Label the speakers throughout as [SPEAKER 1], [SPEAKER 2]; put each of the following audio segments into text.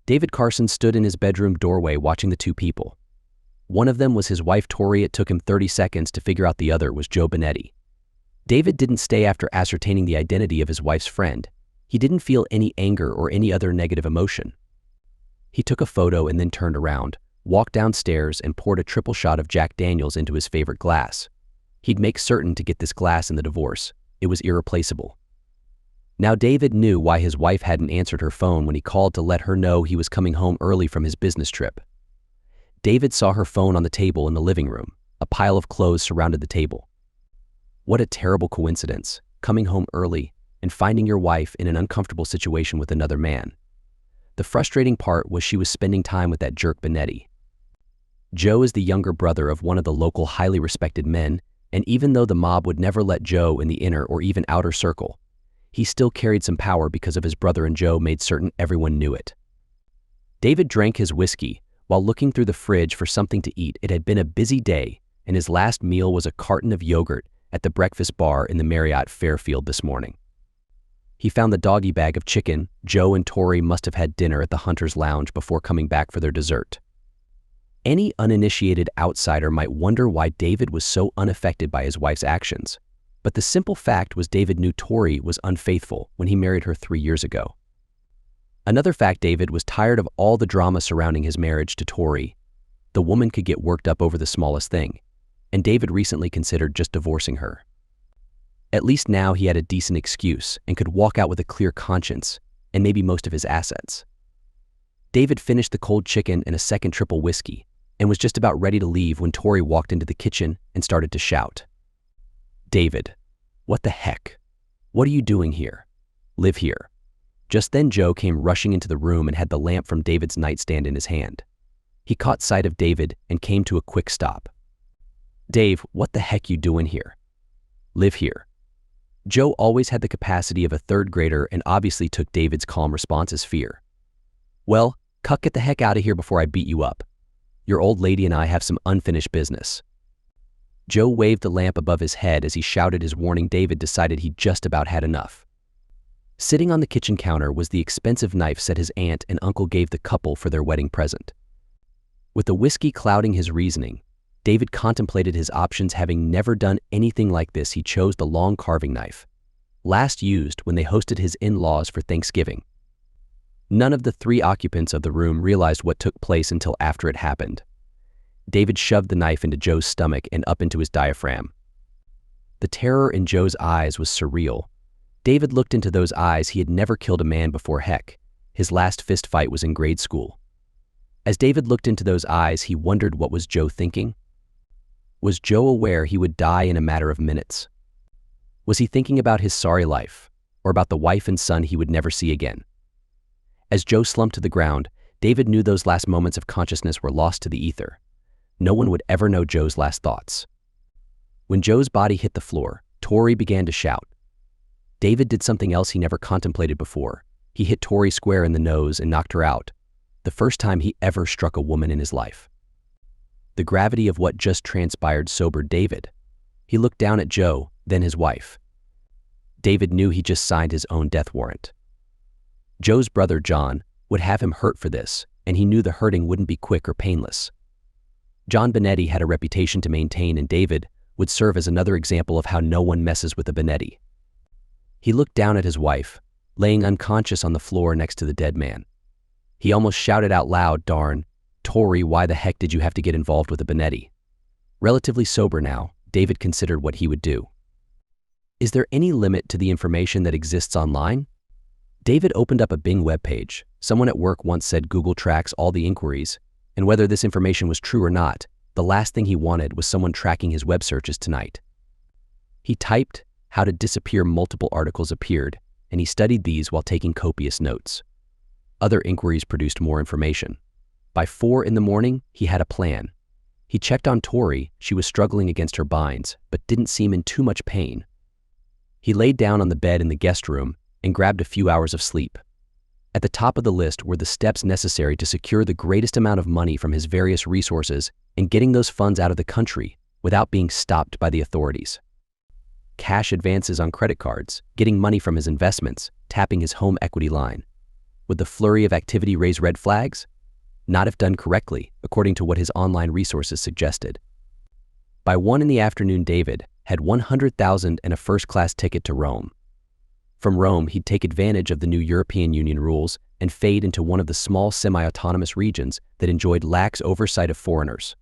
[SPEAKER 1] David Carson stood in his bedroom doorway watching the two people. One of them was his wife Tori. It took him 30 seconds to figure out the other was Joe Benetti. David didn't stay after ascertaining the identity of his wife's friend. He didn't feel any anger or any other negative emotion. He took a photo and then turned around, walked downstairs and poured a triple shot of Jack Daniels into his favorite glass. He'd make certain to get this glass in the divorce. It was irreplaceable. Now David knew why his wife hadn't answered her phone when he called to let her know he was coming home early from his business trip. David saw her phone on the table in the living room. A pile of clothes surrounded the table. What a terrible coincidence, coming home early and finding your wife in an uncomfortable situation with another man. The frustrating part was she was spending time with that jerk Benetti. Joe is the younger brother of one of the local highly respected men, and even though the mob would never let Joe in the inner or even outer circle, he still carried some power because of his brother, and Joe made certain everyone knew it. David drank his whiskey while looking through the fridge for something to eat. It had been a busy day, and his last meal was a carton of yogurt at the breakfast bar in the Marriott Fairfield this morning. He found the doggy bag of chicken. Joe and Tori must have had dinner at the Hunter's Lounge before coming back for their dessert. Any uninitiated outsider might wonder why David was so unaffected by his wife's actions, but the simple fact was David knew Tori was unfaithful when he married her 3 years ago. Another fact, David was tired of all the drama surrounding his marriage to Tori. The woman could get worked up over the smallest thing, and David recently considered just divorcing her. At least now he had a decent excuse and could walk out with a clear conscience and maybe most of his assets. David finished the cold chicken and a second triple whiskey and was just about ready to leave when Tori walked into the kitchen and started to shout. "David, what the heck? What are you doing here? Live here." Just then Joe came rushing into the room and had the lamp from David's nightstand in his hand. He caught sight of David and came to a quick stop. "Dave, what the heck you doing here? Live here." Joe always had the capacity of a third grader and obviously took David's calm response as fear. "Well, cuck, get the heck out of here before I beat you up. Your old lady and I have some unfinished business." Joe waved the lamp above his head as he shouted his warning. David decided he just about had enough. Sitting on the kitchen counter was the expensive knife set his aunt and uncle gave the couple for their wedding present. With the whiskey clouding his reasoning, David contemplated his options. Having never done anything like this, he chose the long carving knife, last used when they hosted his in-laws for Thanksgiving. None of the 3 occupants of the room realized what took place until after it happened. David shoved the knife into Joe's stomach and up into his diaphragm. The terror in Joe's eyes was surreal. David looked into those eyes. He had never killed a man before. Heck, his last fist fight was in grade school. As David looked into those eyes, he wondered, what was Joe thinking? Was Joe aware he would die in a matter of minutes? Was he thinking about his sorry life, or about the wife and son he would never see again? As Joe slumped to the ground, David knew those last moments of consciousness were lost to the ether. No one would ever know Joe's last thoughts. When Joe's body hit the floor, Tori began to shout. David did something else he never contemplated before. He hit Tori square in the nose and knocked her out, the first time he ever struck a woman in his life. The gravity of what just transpired sobered David. He looked down at Joe, then his wife. David knew he just signed his own death warrant. Joe's brother, John, would have him hurt for this, and he knew the hurting wouldn't be quick or painless. John Benetti had a reputation to maintain, and David would serve as another example of how no one messes with a Benetti. He looked down at his wife, laying unconscious on the floor next to the dead man. He almost shouted out loud, "Darn, Tori, why the heck did you have to get involved with a Benetti?" Relatively sober now, David considered what he would do. Is there any limit to the information that exists online? David opened up a Bing webpage. Someone at work once said Google tracks all the inquiries, and whether this information was true or not, the last thing he wanted was someone tracking his web searches tonight. He typed "how to disappear." Multiple articles appeared, and he studied these while taking copious notes. Other inquiries produced more information. By 4 in the morning, he had a plan. He checked on Tori. She was struggling against her binds, but didn't seem in too much pain. He laid down on the bed in the guest room and grabbed a few hours of sleep. At the top of the list were the steps necessary to secure the greatest amount of money from his various resources and getting those funds out of the country without being stopped by the authorities. Cash advances on credit cards, getting money from his investments, tapping his home equity line. Would the flurry of activity raise red flags? Not if done correctly, according to what his online resources suggested. By 1 in the afternoon, David had $100,000 and a first-class ticket to Rome. From Rome, he'd take advantage of the new European Union rules and fade into one of the small semi-autonomous regions that enjoyed lax oversight of foreigners.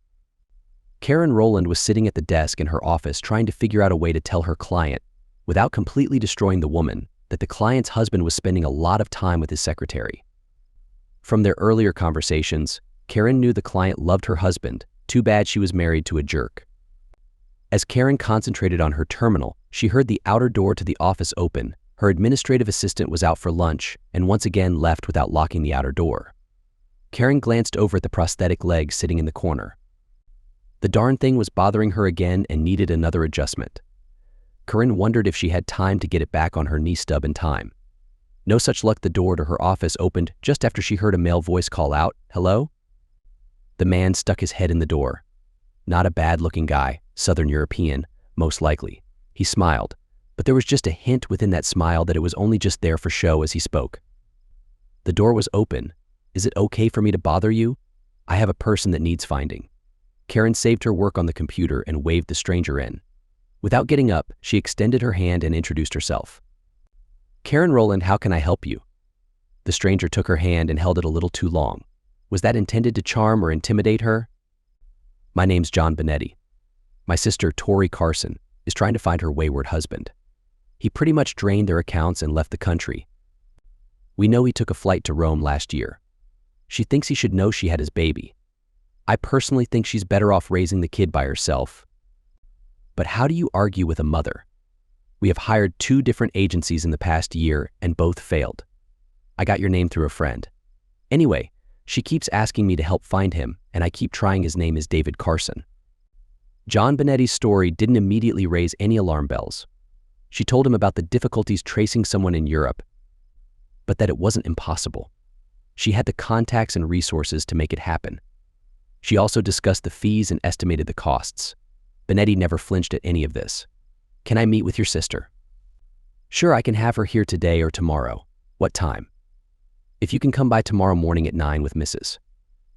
[SPEAKER 1] Karen Rowland was sitting at the desk in her office trying to figure out a way to tell her client, without completely destroying the woman, that the client's husband was spending a lot of time with his secretary. From their earlier conversations, Karen knew the client loved her husband. Too bad she was married to a jerk. As Karen concentrated on her terminal, she heard the outer door to the office open. Her administrative assistant was out for lunch and once again left without locking the outer door. Karen glanced over at the prosthetic leg sitting in the corner. The darn thing was bothering her again and needed another adjustment. Karen wondered if she had time to get it back on her knee stub in time. No such luck. The door to her office opened just after she heard a male voice call out, "Hello?" The man stuck his head in the door. Not a bad-looking guy, Southern European, most likely. He smiled, but there was just a hint within that smile that it was only just there for show as he spoke. The door was open. "Is it okay for me to bother you? I have a person that needs finding." Karen saved her work on the computer and waved the stranger in. Without getting up, she extended her hand and introduced herself. "Karen Rowland, how can I help you?" The stranger took her hand and held it a little too long. Was that intended to charm or intimidate her? "My name's John Benetti. My sister, Tori Carson, is trying to find her wayward husband. He pretty much drained their accounts and left the country. We know he took a flight to Rome last year. She thinks he should know she had his baby. I personally think she's better off raising the kid by herself. But how do you argue with a mother? We have hired 2 different agencies in the past year and both failed. I got your name through a friend. Anyway, she keeps asking me to help find him, and I keep trying. His name is David Carson." John Benetti's story didn't immediately raise any alarm bells. She told him about the difficulties tracing someone in Europe, but that it wasn't impossible. She had the contacts and resources to make it happen. She also discussed the fees and estimated the costs. Benetti never flinched at any of this. "Can I meet with your sister?" "Sure, I can have her here today or tomorrow. What time?" "If you can come by tomorrow morning at 9 with Mrs.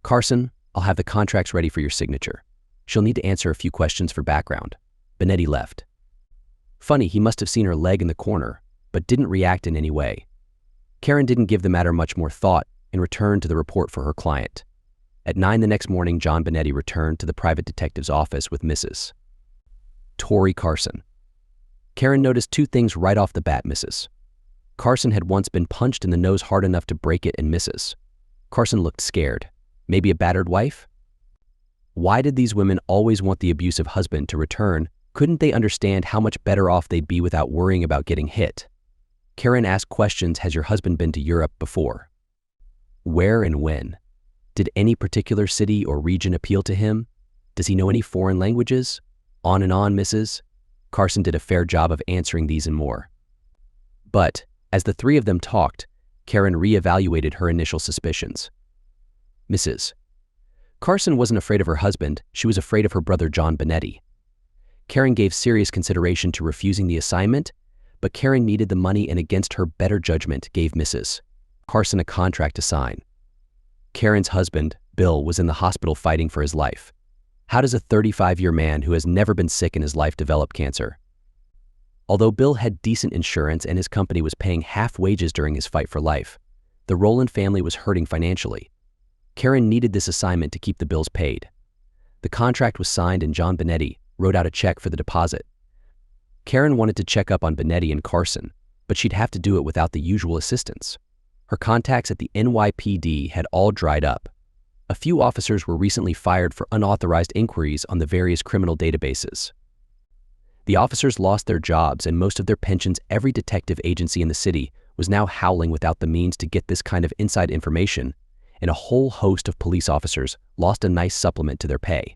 [SPEAKER 1] Carson, I'll have the contracts ready for your signature. She'll need to answer a few questions for background." Benetti left. Funny, he must have seen her leg in the corner, but didn't react in any way. Karen didn't give the matter much more thought and returned to the report for her client. At 9 the next morning, John Benetti returned to the private detective's office with Mrs. Tori Carson. Karen noticed 2 things right off the bat. Mrs. Carson had once been punched in the nose hard enough to break it, and Mrs. Carson looked scared. Maybe a battered wife? Why did these women always want the abusive husband to return? Couldn't they understand how much better off they'd be without worrying about getting hit? Karen asked questions. Has your husband been to Europe before? Where and when? Did any particular city or region appeal to him? Does he know any foreign languages? On and on, Mrs. Carson did a fair job of answering these and more. But, as the 3 of them talked, Karen reevaluated her initial suspicions. Mrs. Carson wasn't afraid of her husband, she was afraid of her brother John Benetti. Karen gave serious consideration to refusing the assignment, but Karen needed the money and against her better judgment gave Mrs. Carson a contract to sign. Karen's husband, Bill, was in the hospital fighting for his life. How does a 35-year man who has never been sick in his life develop cancer? Although Bill had decent insurance and his company was paying half wages during his fight for life, the Rowland family was hurting financially. Karen needed this assignment to keep the bills paid. The contract was signed and John Benetti wrote out a check for the deposit. Karen wanted to check up on Benetti and Carson, but she'd have to do it without the usual assistance. Her contacts at the NYPD had all dried up. A few officers were recently fired for unauthorized inquiries on the various criminal databases. The officers lost their jobs and most of their pensions. Every detective agency in the city was now howling without the means to get this kind of inside information, and a whole host of police officers lost a nice supplement to their pay.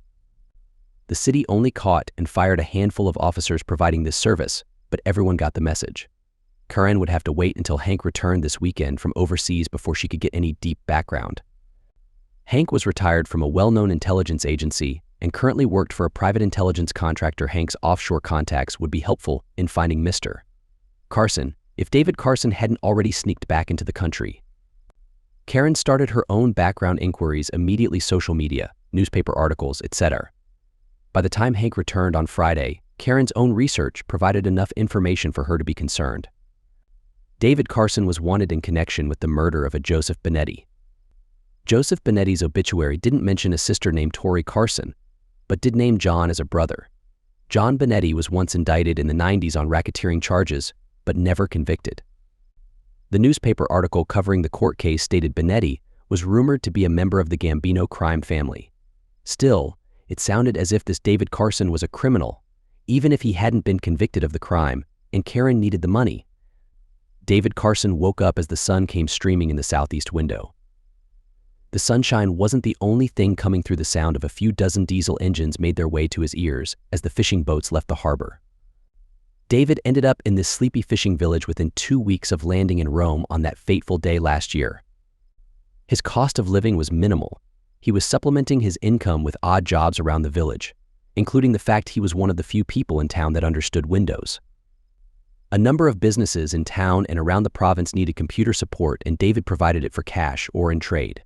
[SPEAKER 1] The city only caught and fired a handful of officers providing this service, but everyone got the message. Karen would have to wait until Hank returned this weekend from overseas before she could get any deep background. Hank was retired from a well-known intelligence agency and currently worked for a private intelligence contractor. Hank's offshore contacts would be helpful in finding Mr. Carson if David Carson hadn't already sneaked back into the country. Karen started her own background inquiries immediately: social media, newspaper articles, etc. By the time Hank returned on Friday, Karen's own research provided enough information for her to be concerned. David Carson was wanted in connection with the murder of a Joseph Benetti. Joseph Benetti's obituary didn't mention a sister named Tori Carson, but did name John as a brother. John Benetti was once indicted in the 90s on racketeering charges, but never convicted. The newspaper article covering the court case stated Benetti was rumored to be a member of the Gambino crime family. Still, it sounded as if this David Carson was a criminal, even if he hadn't been convicted of the crime, and Karen needed the money. David Carson woke up as the sun came streaming in the southeast window. The sunshine wasn't the only thing coming through. The sound of a few dozen diesel engines made their way to his ears as the fishing boats left the harbor. David ended up in this sleepy fishing village within 2 weeks of landing in Rome on that fateful day last year. His cost of living was minimal. He was supplementing his income with odd jobs around the village, including the fact he was one of the few people in town that understood Windows. A number of businesses in town and around the province needed computer support, and David provided it for cash or in trade.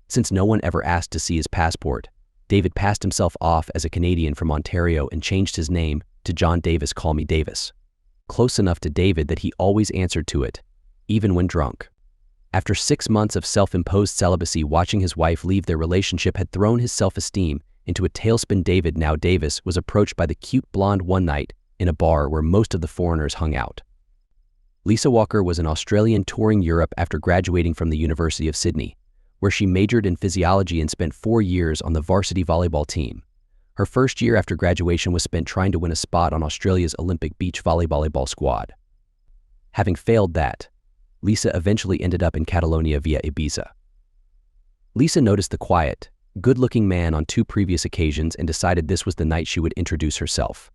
[SPEAKER 1] Since no one ever asked to see his passport, David passed himself off as a Canadian from Ontario and changed his name to John Davis. Call me Davis. Close enough to David that he always answered to it, even when drunk. After 6 months of self-imposed celibacy, watching his wife leave their relationship had thrown his self-esteem into a tailspin. David, now Davis, was approached by the cute blonde one night in a bar where most of the foreigners hung out. Lisa Walker was an Australian touring Europe after graduating from the University of Sydney, where she majored in physiology and spent 4 years on the varsity volleyball team. Her first year after graduation was spent trying to win a spot on Australia's Olympic beach volleyball squad. Having failed that, Lisa eventually ended up in Catalonia via Ibiza. Lisa noticed the quiet, good-looking man on 2 previous occasions and decided this was the night she would introduce herself.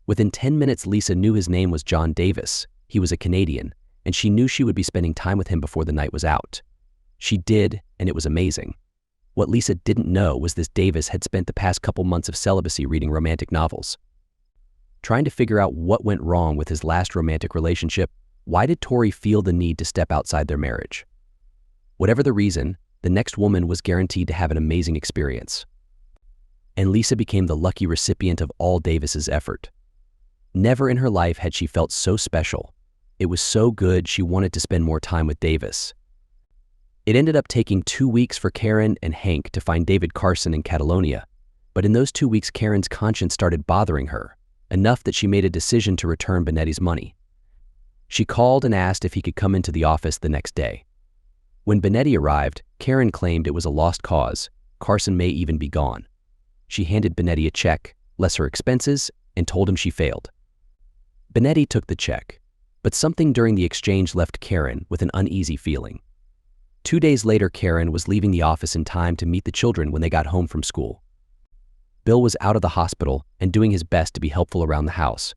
[SPEAKER 1] Within 10 minutes, Lisa knew his name was John Davis. He was a Canadian, and she knew she would be spending time with him before the night was out. She did, and it was amazing. What Lisa didn't know was this Davis had spent the past couple months of celibacy reading romantic novels. Trying to figure out what went wrong with his last romantic relationship, why did Tori feel the need to step outside their marriage? Whatever the reason, the next woman was guaranteed to have an amazing experience. And Lisa became the lucky recipient of all Davis's effort. Never in her life had she felt so special. It was so good she wanted to spend more time with Davis. It ended up taking 2 weeks for Karen and Hank to find David Carson in Catalonia, but in those 2 weeks Karen's conscience started bothering her, enough that she made a decision to return Benetti's money. She called and asked if he could come into the office the next day. When Benetti arrived, Karen claimed it was a lost cause. Carson may even be gone. She handed Benetti a check, less her expenses, and told him she failed. Benetti took the check, but something during the exchange left Karen with an uneasy feeling. 2 days later, Karen was leaving the office in time to meet the children when they got home from school. Bill was out of the hospital and doing his best to be helpful around the house.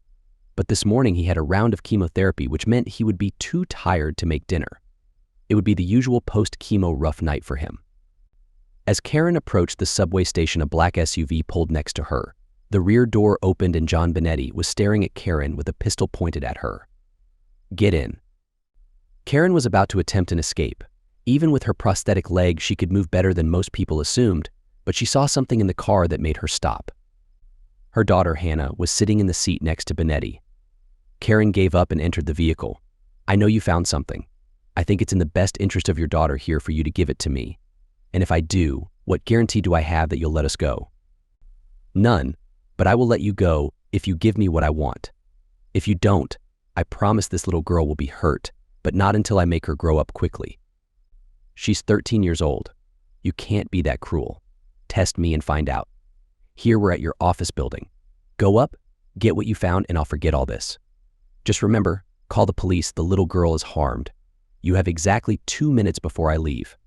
[SPEAKER 1] But this morning he had a round of chemotherapy, which meant he would be too tired to make dinner. It would be the usual post-chemo rough night for him. As Karen approached the subway station, a black SUV pulled next to her. The rear door opened and John Benetti was staring at Karen with a pistol pointed at her. "Get in." Karen was about to attempt an escape. Even with her prosthetic leg, she could move better than most people assumed, but she saw something in the car that made her stop. Her daughter, Hannah, was sitting in the seat next to Benetti. Karen gave up and entered the vehicle. "I know you found something. I think it's in the best interest of your daughter here for you to give it to me. And if I do, what guarantee do I have that you'll let us go?" "None, but I will let you go if you give me what I want. If you don't, I promise this little girl will be hurt, but not until I make her grow up quickly. She's 13 years old. You can't be that cruel. Test me and find out. Here we're at your office building. Go up, get what you found, and I'll forget all this. Just remember, call the police. The little girl is harmed. You have exactly 2 minutes before I leave."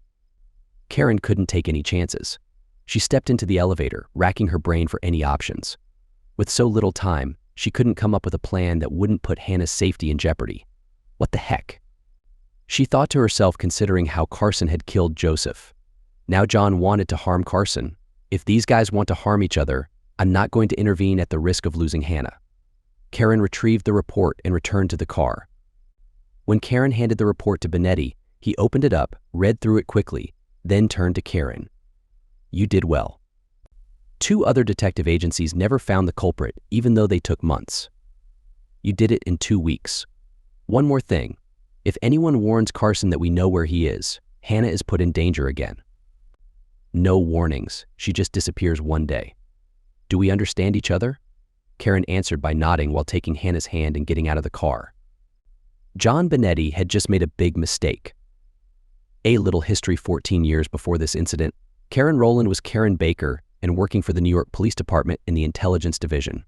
[SPEAKER 1] Karen couldn't take any chances. She stepped into the elevator, racking her brain for any options. With so little time, she couldn't come up with a plan that wouldn't put Hannah's safety in jeopardy. What the heck? She thought to herself, considering how Carson had killed Joseph. Now John wanted to harm Carson. If these guys want to harm each other, I'm not going to intervene at the risk of losing Hannah. Karen retrieved the report and returned to the car. When Karen handed the report to Benetti, He opened it up, read through it quickly, then turned to Karen. "You did well." Two other detective agencies never found the culprit, even though they took months. You did it in 2 weeks. One more thing. If anyone warns Carson that we know where he is, Hannah is put in danger again. No warnings. She just disappears one day. Do we understand each other? Karen answered by nodding while taking Hannah's hand and getting out of the car. John Benetti had just made a big mistake. A little history: 14 years before this incident, Karen Rowland was Karen Baker and working for the New York Police Department in the Intelligence Division.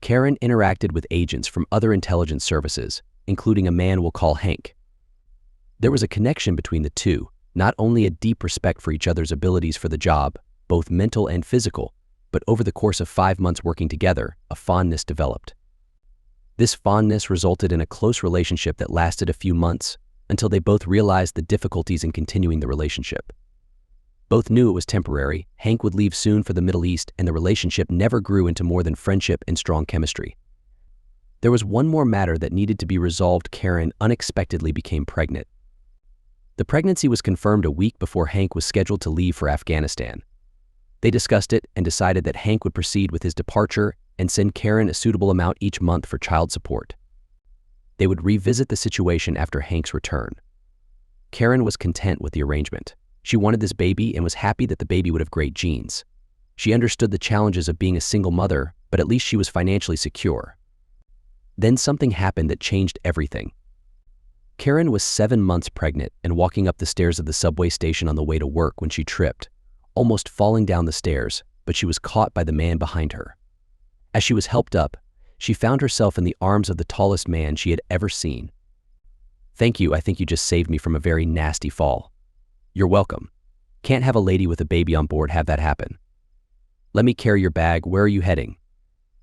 [SPEAKER 1] Karen interacted with agents from other intelligence services, including a man we'll call Hank. There was a connection between the two, not only a deep respect for each other's abilities for the job, both mental and physical, but over the course of 5 months working together, a fondness developed. This fondness resulted in a close relationship that lasted a few months until they both realized the difficulties in continuing the relationship. Both knew it was temporary. Hank would leave soon for the Middle East, and the relationship never grew into more than friendship and strong chemistry. There was one more matter that needed to be resolved. Karen unexpectedly became pregnant. The pregnancy was confirmed a week before Hank was scheduled to leave for Afghanistan. They discussed it and decided that Hank would proceed with his departure and send Karen a suitable amount each month for child support. They would revisit the situation after Hank's return. Karen was content with the arrangement. She wanted this baby and was happy that the baby would have great genes. She understood the challenges of being a single mother, but at least she was financially secure. Then something happened that changed everything. Karen was 7 months pregnant and walking up the stairs of the subway station on the way to work when she tripped, almost falling down the stairs, but she was caught by the man behind her. As she was helped up, she found herself in the arms of the tallest man she had ever seen. "Thank you, I think you just saved me from a very nasty fall." "You're welcome. Can't have a lady with a baby on board have that happen." "Let me carry your bag. Where are you heading?"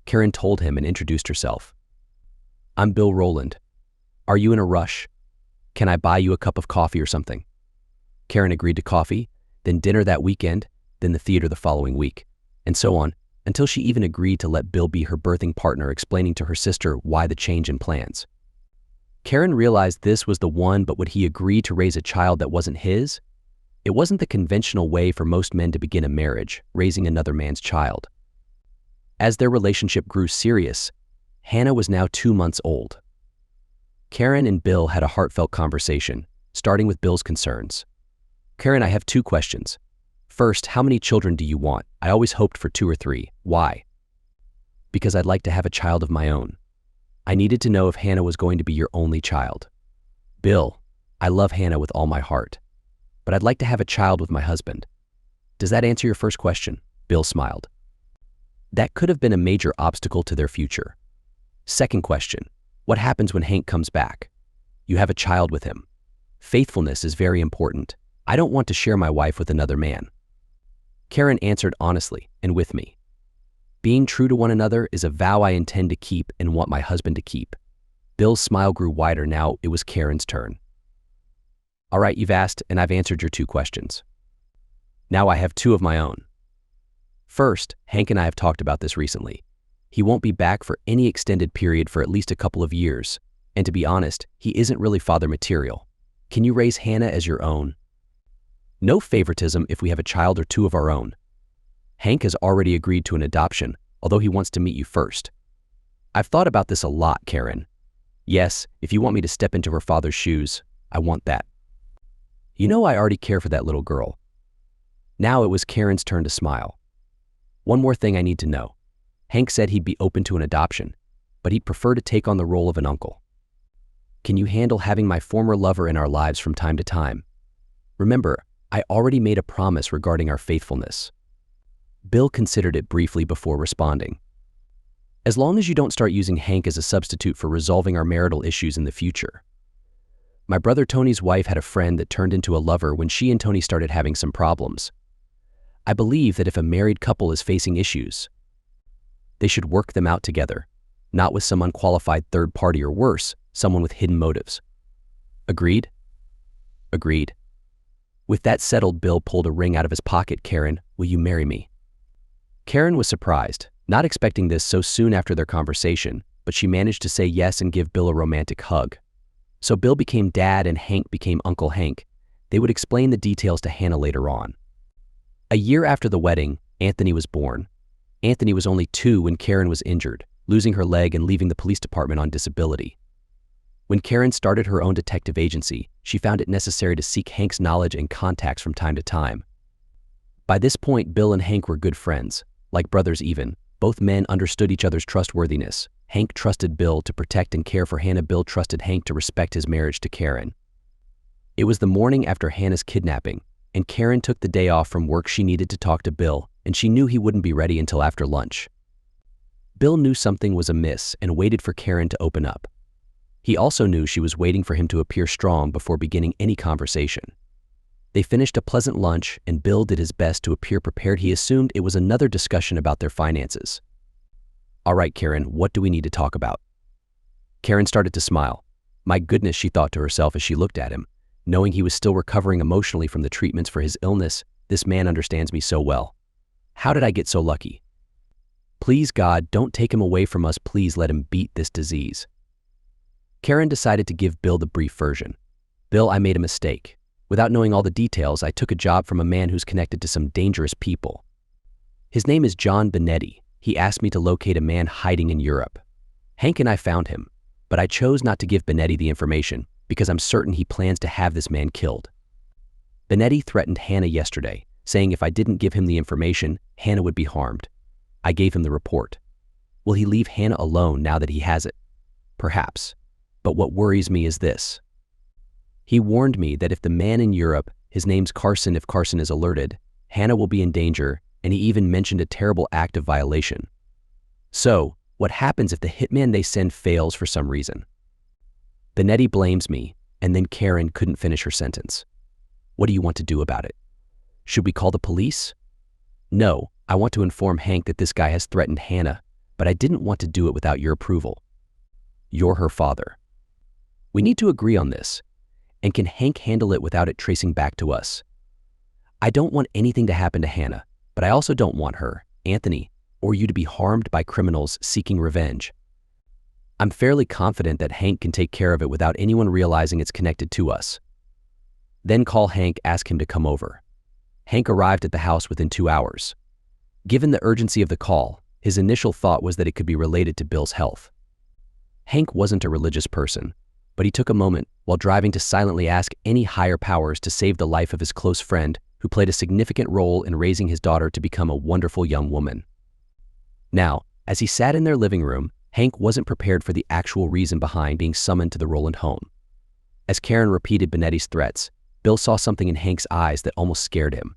[SPEAKER 1] Karen told him and introduced herself. "I'm Bill Rowland. Are you in a rush? Can I buy you a cup of coffee or something?" Karen agreed to coffee, then dinner that weekend, then the theater the following week, and so on, until she even agreed to let Bill be her birthing partner, explaining to her sister why the change in plans. Karen realized this was the one, but would he agree to raise a child that wasn't his? It wasn't the conventional way for most men to begin a marriage, raising another man's child. As their relationship grew serious, Hannah was now 2 months old. Karen and Bill had a heartfelt conversation, starting with Bill's concerns. "Karen, I have 2 questions. First, how many children do you want? I always hoped for 2 or 3. Why?" "Because I'd like to have a child of my own. I needed to know if Hannah was going to be your only child." "Bill, I love Hannah with all my heart, but I'd like to have a child with my husband." "Does that answer your first question?" Bill smiled. That could have been a major obstacle to their future. Second question, what happens when Hank comes back? You have a child with him. Faithfulness is very important. I don't want to share my wife with another man. Karen answered honestly and with me. Being true to one another is a vow I intend to keep and want my husband to keep. Bill's smile grew wider. Now it was Karen's turn. All right, you've asked and I've answered your 2 questions. Now I have 2 of my own. First, Hank and I have talked about this recently. He won't be back for any extended period for at least a couple of years, and to be honest, he isn't really father material. Can you raise Hannah as your own? No favoritism if we have a child or 2 of our own. Hank has already agreed to an adoption, although he wants to meet you first. I've thought about this a lot, Karen. Yes, if you want me to step into her father's shoes, I want that. You know I already care for that little girl. Now it was Karen's turn to smile. One more thing I need to know. Hank said he'd be open to an adoption, but he'd prefer to take on the role of an uncle. Can you handle having my former lover in our lives from time to time? Remember, I already made a promise regarding our faithfulness. Bill considered it briefly before responding. As long as you don't start using Hank as a substitute for resolving our marital issues in the future. My brother Tony's wife had a friend that turned into a lover when she and Tony started having some problems. I believe that if a married couple is facing issues, they should work them out together, not with some unqualified third party or worse, someone with hidden motives. Agreed? Agreed. With that settled, Bill pulled a ring out of his pocket. Karen, will you marry me? Karen was surprised, not expecting this so soon after their conversation, but she managed to say yes and give Bill a romantic hug. So Bill became Dad and Hank became Uncle Hank. They would explain the details to Hannah later on. A year after the wedding, Anthony was born. Anthony was only 2 when Karen was injured, losing her leg and leaving the police department on disability. When Karen started her own detective agency, she found it necessary to seek Hank's knowledge and contacts from time to time. By this point, Bill and Hank were good friends, like brothers even. Both men understood each other's trustworthiness. Hank trusted Bill to protect and care for Hannah. Bill trusted Hank to respect his marriage to Karen. It was the morning after Hannah's kidnapping, and Karen took the day off from work. She needed to talk to Bill, and she knew he wouldn't be ready until after lunch. Bill knew something was amiss and waited for Karen to open up. He also knew she was waiting for him to appear strong before beginning any conversation. They finished a pleasant lunch, and Bill did his best to appear prepared. He assumed it was another discussion about their finances. "All right, Karen, what do we need to talk about?" Karen started to smile. My goodness, she thought to herself as she looked at him. Knowing he was still recovering emotionally from the treatments for his illness, this man understands me so well. How did I get so lucky? Please, God, don't take him away from us. Please let him beat this disease. Karen decided to give Bill the brief version. "Bill, I made a mistake. Without knowing all the details, I took a job from a man who's connected to some dangerous people. His name is John Benetti. He asked me to locate a man hiding in Europe. Hank and I found him, but I chose not to give Benetti the information because I'm certain he plans to have this man killed. Benetti threatened Hannah yesterday, saying if I didn't give him the information, Hannah would be harmed. I gave him the report. Will he leave Hannah alone now that he has it? Perhaps. But what worries me is this. He warned me that if the man in Europe, his name's Carson, if Carson is alerted, Hannah will be in danger, and he even mentioned a terrible act of violation. So, what happens if the hitman they send fails for some reason? Benetti blames me, and then Karen couldn't finish her sentence. What do you want to do about it? Should we call the police? No, I want to inform Hank that this guy has threatened Hannah, but I didn't want to do it without your approval. You're her father. We need to agree on this. And can Hank handle it without it tracing back to us? I don't want anything to happen to Hannah, but I also don't want her, Anthony, or you to be harmed by criminals seeking revenge. I'm fairly confident that Hank can take care of it without anyone realizing it's connected to us. Then call Hank, ask him to come over. Hank arrived at the house within 2 hours. Given the urgency of the call, his initial thought was that it could be related to Bill's health. Hank wasn't a religious person, but he took a moment while driving to silently ask any higher powers to save the life of his close friend who played a significant role in raising his daughter to become a wonderful young woman. Now, as he sat in their living room, Hank wasn't prepared for the actual reason behind being summoned to the Rowland home. As Karen repeated Benetti's threats, Bill saw something in Hank's eyes that almost scared him.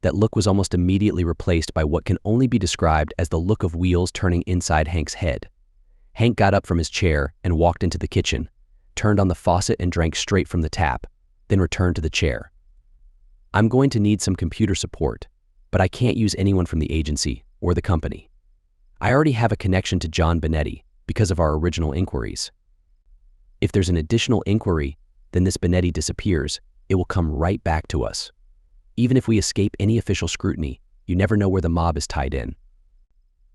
[SPEAKER 1] That look was almost immediately replaced by what can only be described as the look of wheels turning inside Hank's head. Hank got up from his chair and walked into the kitchen, turned on the faucet and drank straight from the tap, then returned to the chair. I'm going to need some computer support, but I can't use anyone from the agency or the company. I already have a connection to John Benetti because of our original inquiries. If there's an additional inquiry, then this Benetti disappears, it will come right back to us. Even if we escape any official scrutiny, you never know where the mob is tied in.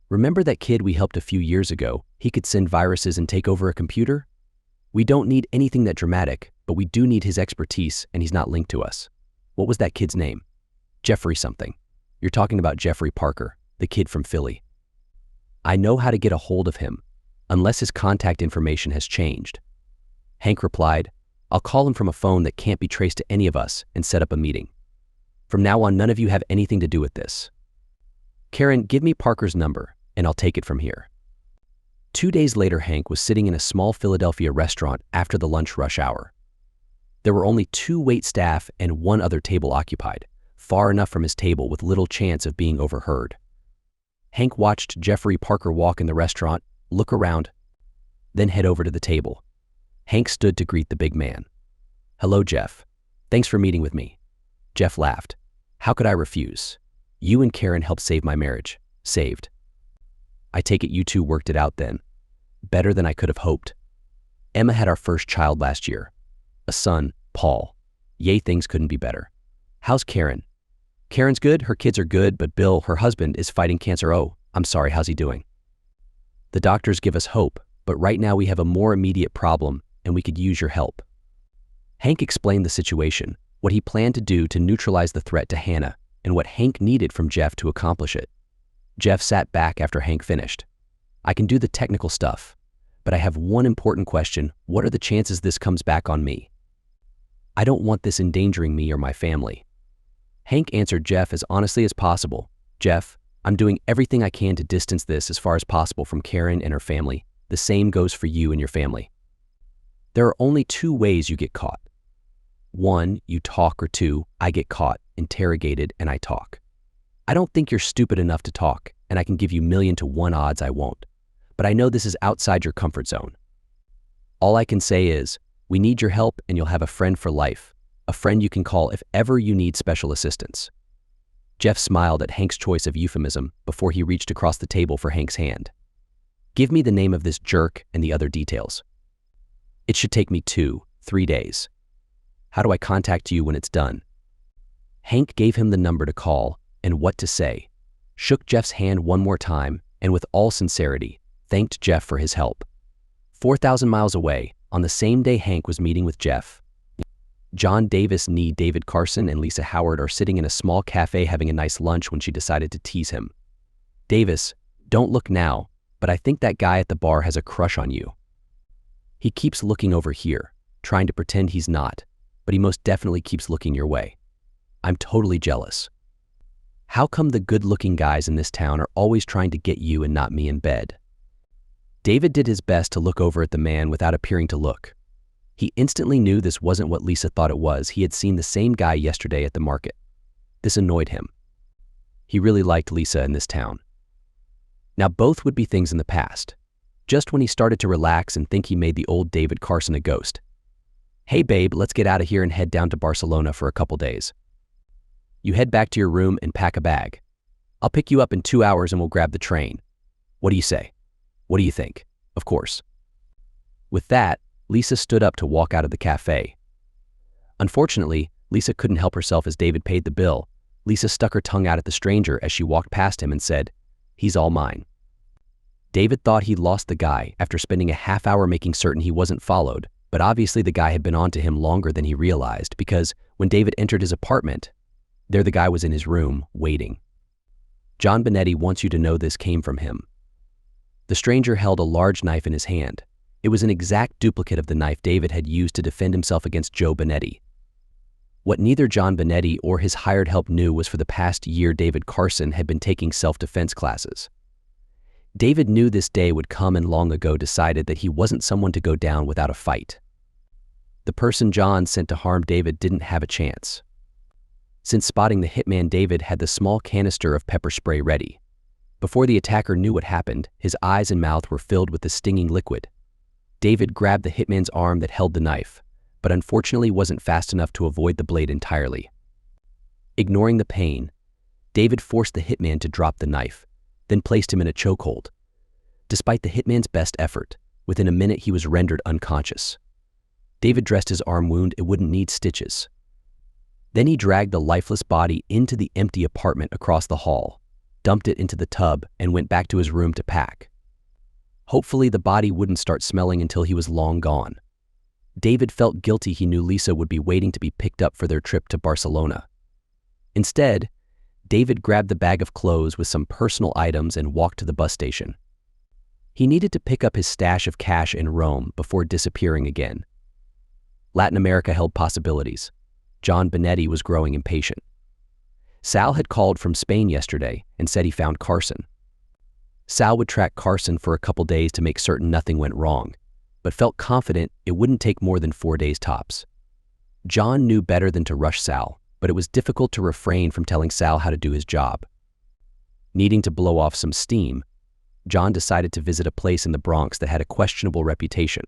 [SPEAKER 1] Remember that kid we helped a few years ago? He could send viruses and take over a computer? We don't need anything that dramatic, but we do need his expertise, and he's not linked to us. What was that kid's name? Jeffrey something. You're talking about Jeffrey Parker, the kid from Philly. I know how to get a hold of him, unless his contact information has changed. Hank replied, I'll call him from a phone that can't be traced to any of us and set up a meeting. From now on, none of you have anything to do with this. Karen, give me Parker's number, and I'll take it from here. 2 days later, Hank was sitting in a small Philadelphia restaurant after the lunch rush hour. There were only 2 wait staff and 1 other table occupied, far enough from his table with little chance of being overheard. Hank watched Jeffrey Parker walk in the restaurant, look around, then head over to the table. Hank stood to greet the big man. Hello, Jeff. Thanks for meeting with me. Jeff laughed. How could I refuse? You and Karen helped save my marriage. Saved. I take it you two worked it out then. Better than I could have hoped. Emma had our first child last year. A son, Paul. Yay, things couldn't be better. How's Karen? Karen's good, her kids are good, but Bill, her husband, is fighting cancer. Oh, I'm sorry, how's he doing? The doctors give us hope, but right now we have a more immediate problem, and we could use your help." Hank explained the situation, what he planned to do to neutralize the threat to Hannah, and what Hank needed from Jeff to accomplish it. Jeff sat back after Hank finished. "I can do the technical stuff, but I have one important question. What are the chances this comes back on me? I don't want this endangering me or my family." Hank answered Jeff as honestly as possible. "Jeff, I'm doing everything I can to distance this as far as possible from Karen and her family. The same goes for you and your family. There are only two ways you get caught. One, you talk, or two, I get caught, interrogated, and I talk. I don't think you're stupid enough to talk, and I can give you 1,000,000 to 1 odds I won't. But I know this is outside your comfort zone. All I can say is, we need your help and you'll have a friend for life, a friend you can call if ever you need special assistance." Jeff smiled at Hank's choice of euphemism before he reached across the table for Hank's hand. "Give me the name of this jerk and the other details. It should take me 2-3 days. How do I contact you when it's done?" Hank gave him the number to call and what to say, shook Jeff's hand one more time, and with all sincerity, thanked Jeff for his help. 4,000 miles away, on the same day Hank was meeting with Jeff, John Davis nee David Carson and Lisa Howard are sitting in a small cafe having a nice lunch when she decided to tease him. "Davis, don't look now, but I think that guy at the bar has a crush on you. He keeps looking over here, trying to pretend he's not, but he most definitely keeps looking your way. I'm totally jealous. How come the good-looking guys in this town are always trying to get you and not me in bed?" David did his best to look over at the man without appearing to look. He instantly knew this wasn't what Lisa thought it was. He had seen the same guy yesterday at the market. This annoyed him. He really liked Lisa in this town. Now both would be things in the past, just when he started to relax and think he made the old David Carson a ghost. "Hey babe, let's get out of here and head down to Barcelona for a couple days. You head back to your room and pack a bag. I'll pick you up in 2 hours and we'll grab the train. What do you say? What do you think? Of course." With that, Lisa stood up to walk out of the cafe. Unfortunately, Lisa couldn't help herself as David paid the bill. Lisa stuck her tongue out at the stranger as she walked past him and said, "He's all mine." David thought he'd lost the guy after spending a half hour making certain he wasn't followed, but obviously the guy had been on to him longer than he realized because when David entered his apartment, there the guy was in his room, waiting. "John Benetti wants you to know this came from him." The stranger held a large knife in his hand. It was an exact duplicate of the knife David had used to defend himself against Joe Benetti. What neither John Benetti or his hired help knew was for the past year David Carson had been taking self-defense classes. David knew this day would come and long ago decided that he wasn't someone to go down without a fight. The person John sent to harm David didn't have a chance. Since spotting the hitman, David had the small canister of pepper spray ready. Before the attacker knew what happened, his eyes and mouth were filled with the stinging liquid. David grabbed the hitman's arm that held the knife, but unfortunately wasn't fast enough to avoid the blade entirely. Ignoring the pain, David forced the hitman to drop the knife, then placed him in a chokehold. Despite the hitman's best effort, within a minute he was rendered unconscious. David dressed his arm wound. It wouldn't need stitches. Then he dragged the lifeless body into the empty apartment across the hall, dumped it into the tub, and went back to his room to pack. Hopefully the body wouldn't start smelling until he was long gone. David felt guilty. He knew Lisa would be waiting to be picked up for their trip to Barcelona. Instead, David grabbed the bag of clothes with some personal items and walked to the bus station. He needed to pick up his stash of cash in Rome before disappearing again. Latin America held possibilities. John Benetti was growing impatient. Sal had called from Spain yesterday and said he found Carson. Sal would track Carson for a couple days to make certain nothing went wrong, but felt confident it wouldn't take more than 4 days tops. John knew better than to rush Sal, but it was difficult to refrain from telling Sal how to do his job. Needing to blow off some steam, John decided to visit a place in the Bronx that had a questionable reputation.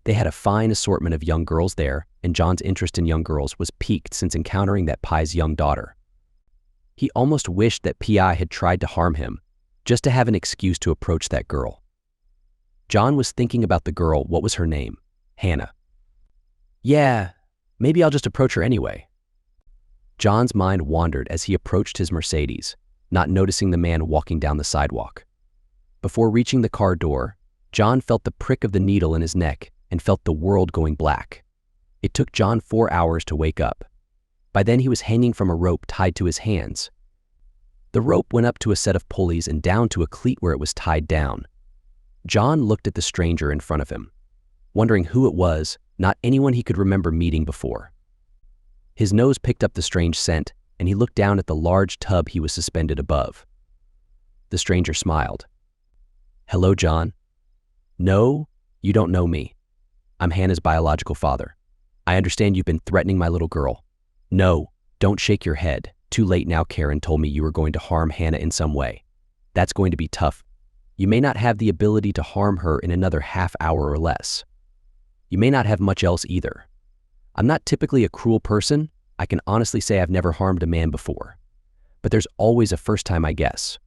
[SPEAKER 1] They had a fine assortment of young girls there, and John's interest in young girls was piqued since encountering that Pi's young daughter. He almost wished that P.I. had tried to harm him, just to have an excuse to approach that girl. John was thinking about the girl. What was her name? Hannah. Yeah, maybe I'll just approach her anyway. John's mind wandered as he approached his Mercedes, not noticing the man walking down the sidewalk. Before reaching the car door, John felt the prick of the needle in his neck and felt the world going black. It took John 4 hours to wake up. By then he was hanging from a rope tied to his hands. The rope went up to a set of pulleys and down to a cleat where it was tied down. John looked at the stranger in front of him, wondering who it was, not anyone he could remember meeting before. His nose picked up the strange scent, and he looked down at the large tub he was suspended above. The stranger smiled. "Hello, John. No, you don't know me. I'm Hannah's biological father. I understand you've been threatening my little girl. No, don't shake your head. Too late now. Karen told me you were going to harm Hannah in some way. That's going to be tough. You may not have the ability to harm her in another half hour or less. You may not have much else either. I'm not typically a cruel person. I can honestly say I've never harmed a man before. But there's always a first time, I guess.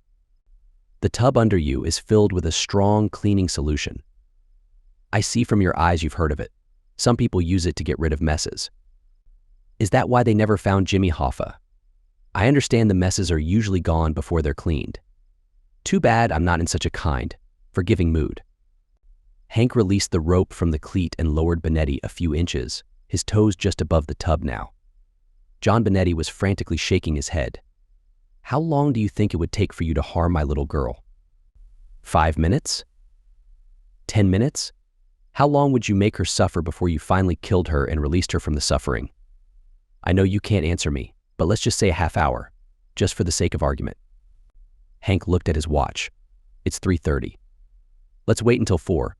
[SPEAKER 1] The tub under you is filled with a strong cleaning solution. I see from your eyes you've heard of it. Some people use it to get rid of messes. Is that why they never found Jimmy Hoffa? I understand the messes are usually gone before they're cleaned. Too bad I'm not in such a kind, forgiving mood." Hank released the rope from the cleat and lowered Benetti a few inches, his toes just above the tub now. John Benetti was frantically shaking his head. "How long do you think it would take for you to harm my little girl? 5 minutes? 10 minutes? How long would you make her suffer before you finally killed her and released her from the suffering? I know you can't answer me, but let's just say a half hour, just for the sake of argument." Hank looked at his watch. "It's 3:30. Let's wait until 4,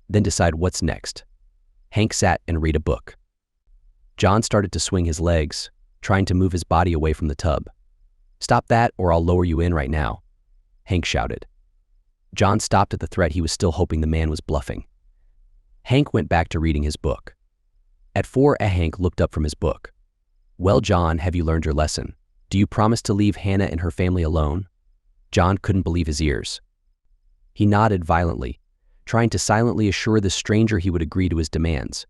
[SPEAKER 1] then decide what's next." Hank sat and read a book. John started to swing his legs, trying to move his body away from the tub. "Stop that or I'll lower you in right now," Hank shouted. John stopped at the threat he was still hoping the man was bluffing. Hank went back to reading his book. At 4, Hank looked up from his book. "Well, John, have you learned your lesson? Do you promise to leave Hannah and her family alone?" John couldn't believe his ears. He nodded violently, trying to silently assure the stranger he would agree to his demands.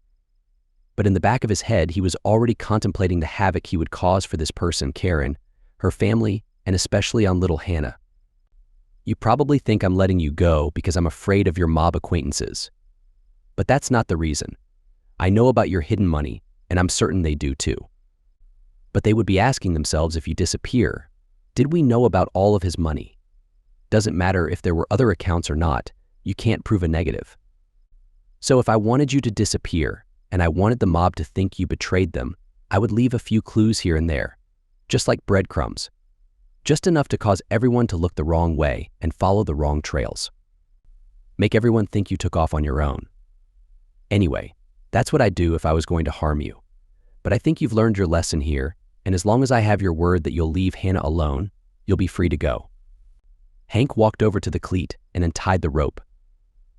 [SPEAKER 1] But in the back of his head, he was already contemplating the havoc he would cause for this person, Karen, her family, and especially on little Hannah. "You probably think I'm letting you go because I'm afraid of your mob acquaintances. But that's not the reason. I know about your hidden money, and I'm certain they do too. But they would be asking themselves if you disappear, did we know about all of his money? Doesn't matter if there were other accounts or not, you can't prove a negative. So if I wanted you to disappear, and I wanted the mob to think you betrayed them, I would leave a few clues here and there, just like breadcrumbs, just enough to cause everyone to look the wrong way and follow the wrong trails. Make everyone think you took off on your own. Anyway, that's what I'd do if I was going to harm you. But I think you've learned your lesson here, and as long as I have your word that you'll leave Hannah alone, you'll be free to go." Hank walked over to the cleat and untied the rope.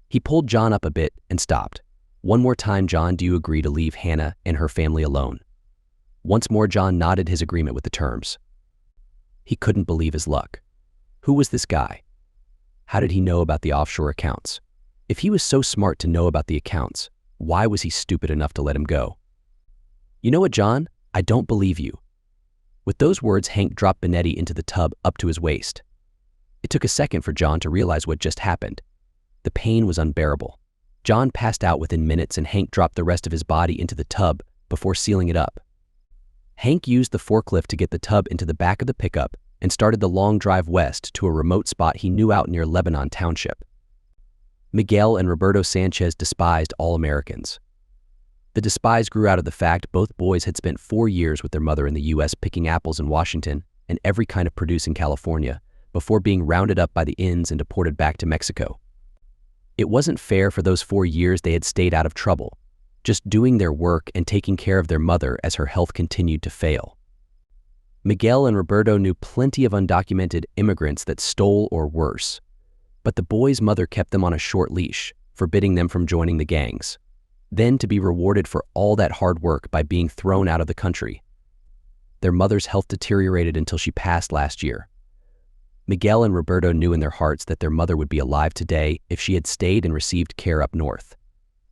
[SPEAKER 1] He pulled John up a bit and stopped. "One more time, John, do you agree to leave Hannah and her family alone?" Once more, John nodded his agreement with the terms. He couldn't believe his luck. Who was this guy? How did he know about the offshore accounts? If he was so smart to know about the accounts, why was he stupid enough to let him go? "You know what, John? I don't believe you." With those words, Hank dropped Benetti into the tub up to his waist. It took a second for John to realize what just happened. The pain was unbearable. John passed out within minutes and Hank dropped the rest of his body into the tub before sealing it up. Hank used the forklift to get the tub into the back of the pickup and started the long drive west to a remote spot he knew out near Lebanon Township. Miguel and Roberto Sanchez despised all Americans. The despise grew out of the fact both boys had spent 4 years with their mother in the U.S. picking apples in Washington and every kind of produce in California before being rounded up by the Inns and deported back to Mexico. It wasn't fair for those 4 years they had stayed out of trouble, just doing their work and taking care of their mother as her health continued to fail. Miguel and Roberto knew plenty of undocumented immigrants that stole or worse, but the boys' mother kept them on a short leash, forbidding them from joining the gangs, then to be rewarded for all that hard work by being thrown out of the country. Their mother's health deteriorated until she passed last year. Miguel and Roberto knew in their hearts that their mother would be alive today if she had stayed and received care up north.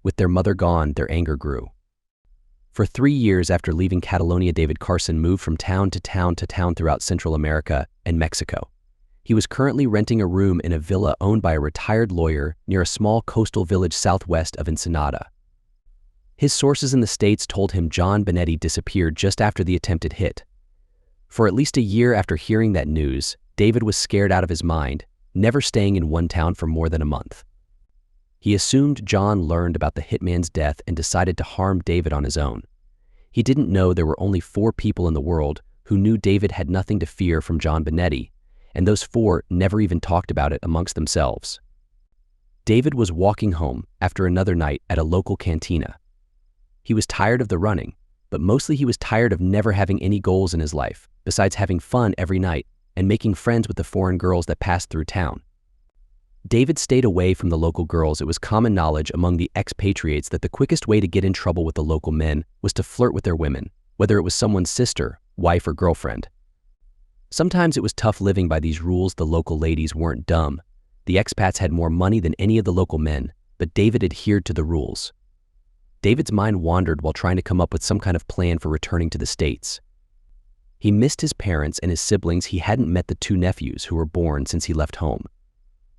[SPEAKER 1] With their mother gone, their anger grew. For 3 years after leaving Catalonia, David Carson moved from town to town throughout Central America and Mexico. He was currently renting a room in a villa owned by a retired lawyer near a small coastal village southwest of Ensenada. His sources in the States told him John Benetti disappeared just after the attempted hit. For at least a year after hearing that news, David was scared out of his mind, never staying in one town for more than a month. He assumed John learned about the hitman's death and decided to harm David on his own. He didn't know there were only 4 people in the world who knew David had nothing to fear from John Benetti, and those 4 never even talked about it amongst themselves. David was walking home after another night at a local cantina. He was tired of the running, but mostly he was tired of never having any goals in his life, besides having fun every night and making friends with the foreign girls that passed through town. David stayed away from the local girls. It was common knowledge among the expatriates that the quickest way to get in trouble with the local men was to flirt with their women, whether it was someone's sister, wife, or girlfriend. Sometimes it was tough living by these rules. The local ladies weren't dumb. The expats had more money than any of the local men, but David adhered to the rules. David's mind wandered while trying to come up with some kind of plan for returning to the States. He missed his parents and his siblings. He hadn't met the 2 nephews who were born since he left home.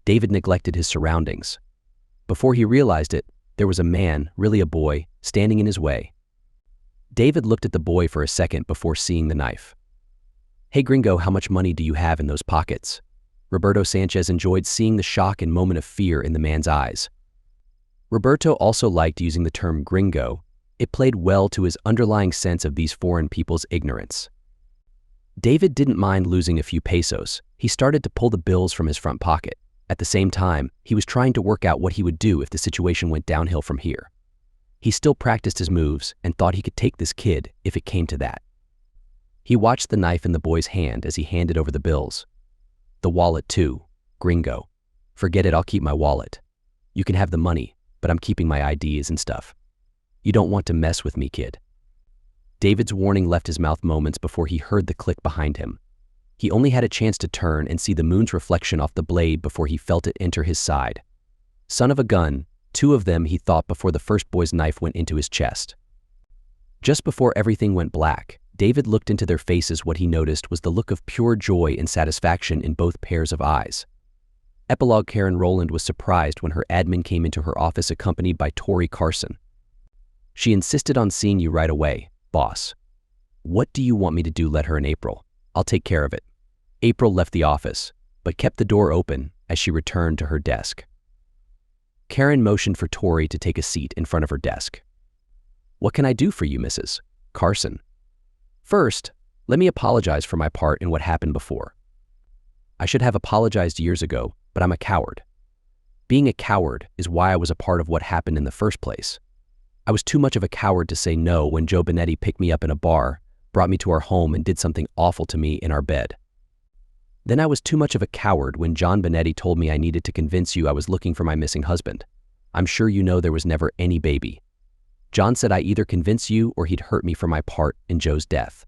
[SPEAKER 1] David neglected his surroundings. Before he realized it, there was a man, really a boy, standing in his way. David looked at the boy for a second before seeing the knife. "Hey gringo, how much money do you have in those pockets?" Roberto Sanchez enjoyed seeing the shock and moment of fear in the man's eyes. Roberto also liked using the term gringo. It played well to his underlying sense of these foreign people's ignorance. David didn't mind losing a few pesos. He started to pull the bills from his front pocket. At the same time, he was trying to work out what he would do if the situation went downhill from here. He still practiced his moves and thought he could take this kid if it came to that. He watched the knife in the boy's hand as he handed over the bills. "The wallet too, gringo. Forget it, I'll keep my wallet. You can have the money, but I'm keeping my IDs and stuff. You don't want to mess with me, kid." David's warning left his mouth moments before he heard the click behind him. He only had a chance to turn and see the moon's reflection off the blade before he felt it enter his side. Son of a gun, 2 of them, he thought before the first boy's knife went into his chest. Just before everything went black, David looked into their faces. What he noticed was the look of pure joy and satisfaction in both pairs of eyes. Epilogue: Karen Rowland was surprised when her admin came into her office accompanied by Tori Carson. "She insisted on seeing you right away, boss." "What do you want me to do? Let her in, April. I'll take care of it." April left the office, but kept the door open as she returned to her desk. Karen motioned for Tori to take a seat in front of her desk. "What can I do for you, Mrs. Carson?" "First, let me apologize for my part in what happened before. I should have apologized years ago, but I'm a coward. Being a coward is why I was a part of what happened in the first place. I was too much of a coward to say no when Joe Benetti picked me up in a bar, brought me to our home, and did something awful to me in our bed. Then I was too much of a coward when John Benetti told me I needed to convince you I was looking for my missing husband. I'm sure you know there was never any baby. John said I either convince you or he'd hurt me for my part in Joe's death."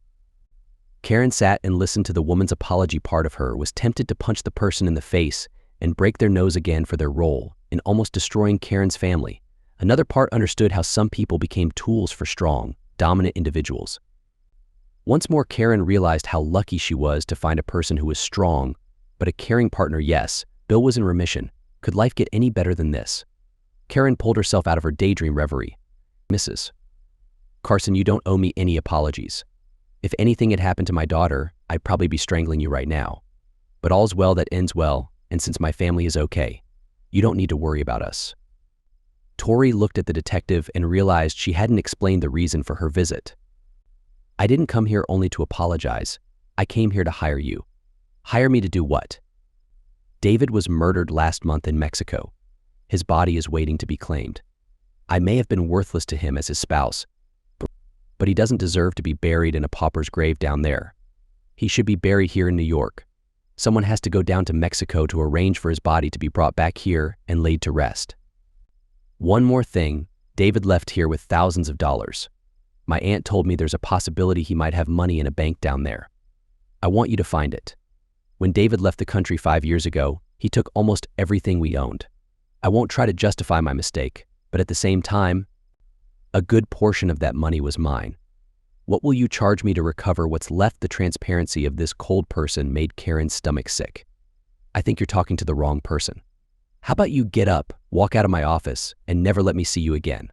[SPEAKER 1] Karen sat and listened to the woman's apology. Part of her was tempted to punch the person in the face and break their nose again for their role in almost destroying Karen's family. Another part understood how some people became tools for strong, dominant individuals. Once more, Karen realized how lucky she was to find a person who was strong, but a caring partner. Yes, Bill was in remission. Could life get any better than this? Karen pulled herself out of her daydream reverie. "Mrs. Carson, you don't owe me any apologies. If anything had happened to my daughter, I'd probably be strangling you right now. But all's well that ends well, and since my family is okay, you don't need to worry about us." Tori looked at the detective and realized she hadn't explained the reason for her visit. "I didn't come here only to apologize. I came here to hire you." "Hire me to do what?" "David was murdered last month in Mexico. His body is waiting to be claimed. I may have been worthless to him as his spouse, but he doesn't deserve to be buried in a pauper's grave down there. He should be buried here in New York. Someone has to go down to Mexico to arrange for his body to be brought back here and laid to rest. One more thing, David left here with thousands of dollars. My aunt told me there's a possibility he might have money in a bank down there. I want you to find it. When David left the country 5 years ago, he took almost everything we owned. I won't try to justify my mistake, but at the same time, a good portion of that money was mine. What will you charge me to recover what's left?" The transparency of this cold person made Karen's stomach sick. "I think you're talking to the wrong person. How about you get up, walk out of my office, and never let me see you again?"